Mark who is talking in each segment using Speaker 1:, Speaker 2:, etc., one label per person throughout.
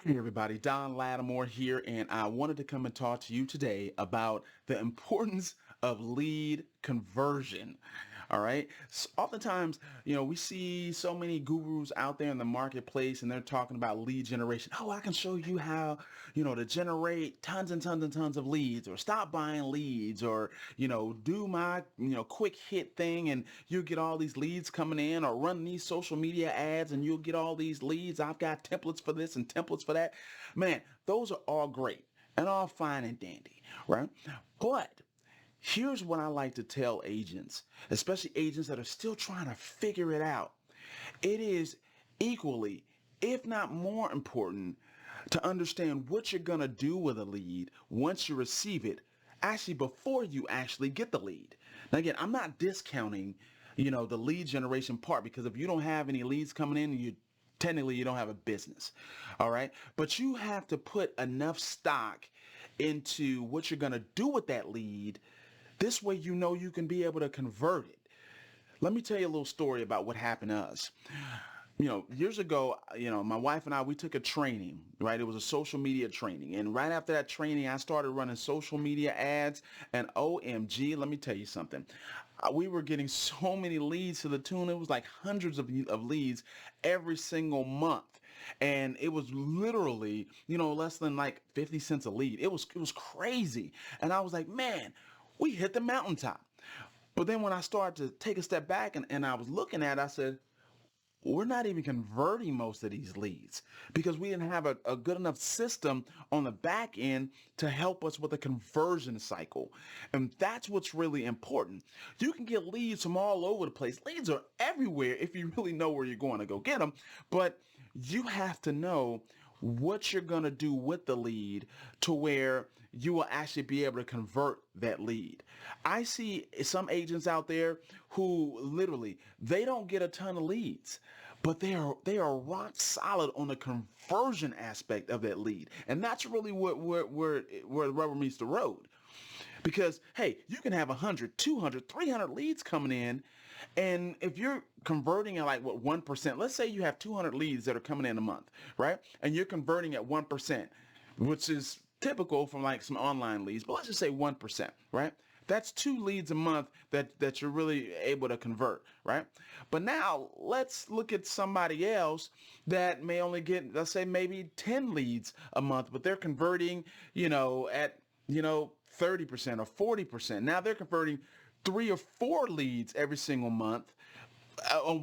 Speaker 1: Hey everybody, Don Latimore here, and I wanted to come and talk to you today about the importance of lead conversion. All right. So oftentimes, we see so many gurus out there in the marketplace and they're talking about lead generation. Oh, I can show you how, to generate tons and tons and tons of leads, or stop buying leads, or, do my, quick hit thing and you'll get all these leads coming in, or run these social media ads and you'll get all these leads. I've got templates for this and templates for that. Man, those are all great and all fine and dandy, right? But here's what I like to tell agents, especially agents that are still trying to figure it out. It is equally, if not more important, to understand what you're going to do with a lead once you receive it, actually before you actually get the lead. Now again, I'm not discounting, the lead generation part, because if you don't have any leads coming in, you don't have a business. All right. But you have to put enough stock into what you're going to do with that lead. This way, you can be able to convert it. Let me tell you a little story about what happened to us. Years ago, my wife and I, we took a training, right? It was a social media training. And right after that training, I started running social media ads, and OMG, let me tell you something. We were getting so many leads to the tune. It was like hundreds of leads every single month. And it was literally, less than like 50 cents a lead. It was crazy. And I was like, man, we hit the mountaintop. But then when I started to take a step back and I was looking at it, I said, we're not even converting most of these leads because we didn't have a good enough system on the back end to help us with the conversion cycle. And that's what's really important. You can get leads from all over the place. Leads are everywhere if you really know where you're going to go get them. But you have to know what you're going to do with the lead to where you will actually be able to convert that lead. I see some agents out there who literally, they don't get a ton of leads, but they are rock solid on the conversion aspect of that lead. And that's really where the rubber meets the road. Because, hey, you can have 100, 200, 300 leads coming in. And if you're converting at like, 1%, let's say you have 200 leads that are coming in a month, right? And you're converting at 1%, which is typical from like some online leads, but let's just say 1%, right? That's 2 leads a month that you're really able to convert, right? But now let's look at somebody else that may only get, let's say maybe 10 leads a month, but they're converting, at, 30% or 40%. Now they're converting 3 or 4 leads every single month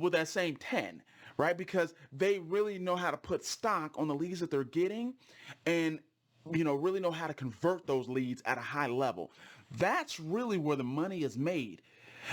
Speaker 1: with that same 10, right? Because they really know how to put stock on the leads that they're getting and really know how to convert those leads at a high level. That's really where the money is made.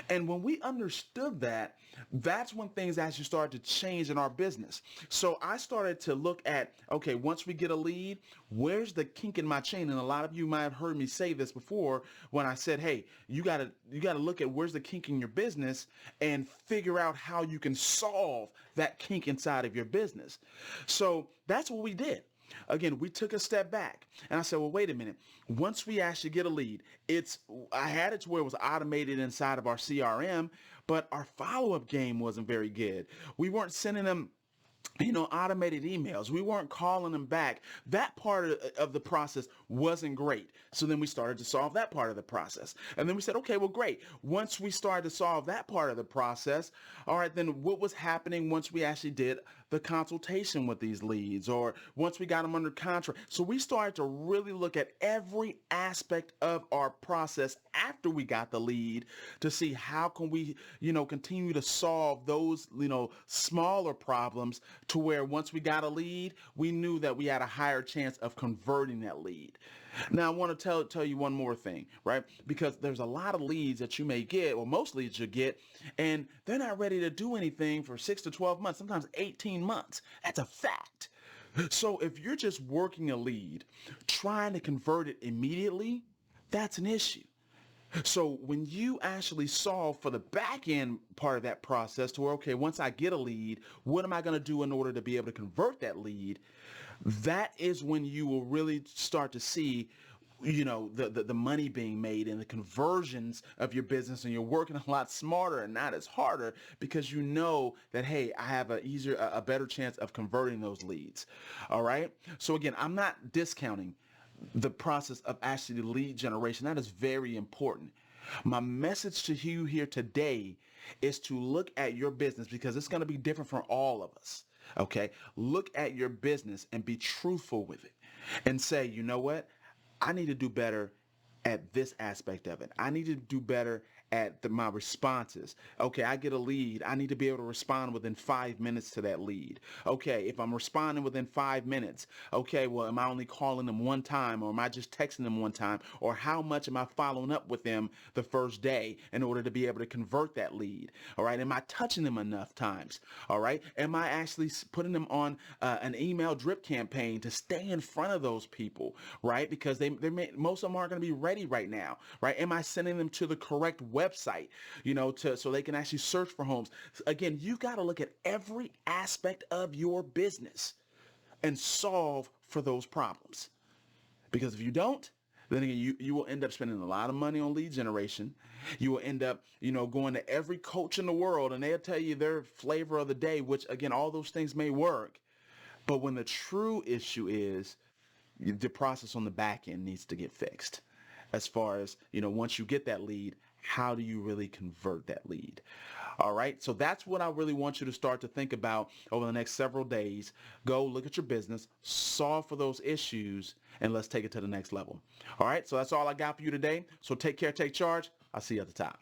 Speaker 1: And when we understood that, that's when things actually started to change in our business. So I started to look at, okay, once we get a lead, where's the kink in my chain? And a lot of you might have heard me say this before when I said, hey, you gotta look at where's the kink in your business and figure out how you can solve that kink inside of your business. So that's what we did. Again, we took a step back and I said, well, wait a minute. Once we actually get a lead, I had it to where it was automated inside of our CRM, but our follow-up game wasn't very good. We weren't sending them automated emails. We weren't calling them back. That part of the process wasn't great. So then we started to solve that part of the process. And then we said, okay, well, great. Once we started to solve that part of the process, all right, then what was happening once we actually did the consultation with these leads, or once we got them under contract? So we started to really look at every aspect of our process after we got the lead to see how can we, continue to solve those, smaller problems to where once we got a lead, we knew that we had a higher chance of converting that lead. Now, I want to tell you one more thing, right? Because there's a lot of leads that you may get, or most leads you get, and they're not ready to do anything for 6 to 12 months, sometimes 18 months. That's a fact. So if you're just working a lead, trying to convert it immediately, that's an issue. So when you actually solve for the back end part of that process to where, okay, once I get a lead, what am I going to do in order to be able to convert that lead? That is when you will really start to see the money being made and the conversions of your business, and you're working a lot smarter and not as harder because you know that, hey, I have a better chance of converting those leads. All right. So again, I'm not discounting the process of actually lead generation. That is very important. My message to you here today is to look at your business, because it's going to be different for all of us. Okay. Look at your business and be truthful with it and say, you know what? I need to do better at this aspect of it. I need to do better at my responses. Okay, I get a lead. I need to be able to respond within 5 minutes to that lead. Okay, if I'm responding within 5 minutes, okay, well, am I only calling them one time, or am I just texting them one time? Or how much am I following up with them the first day in order to be able to convert that lead? All right, am I touching them enough times? All right, am I actually putting them on an email drip campaign to stay in front of those people, right? Because most of them aren't going to be ready right now, right? Am I sending them to the correct website, so they can actually search for homes? Again, you got to look at every aspect of your business and solve for those problems. Because if you don't, then again, you will end up spending a lot of money on lead generation. You will end up, going to every coach in the world and they'll tell you their flavor of the day, which again, all those things may work. But when the true issue is, the process on the back end needs to get fixed. As far as, once you get that lead, how do you really convert that lead? All right. So that's what I really want you to start to think about over the next several days. Go look at your business, solve for those issues, and let's take it to the next level. All right. So that's all I got for you today. So take care, take charge. I'll see you at the top.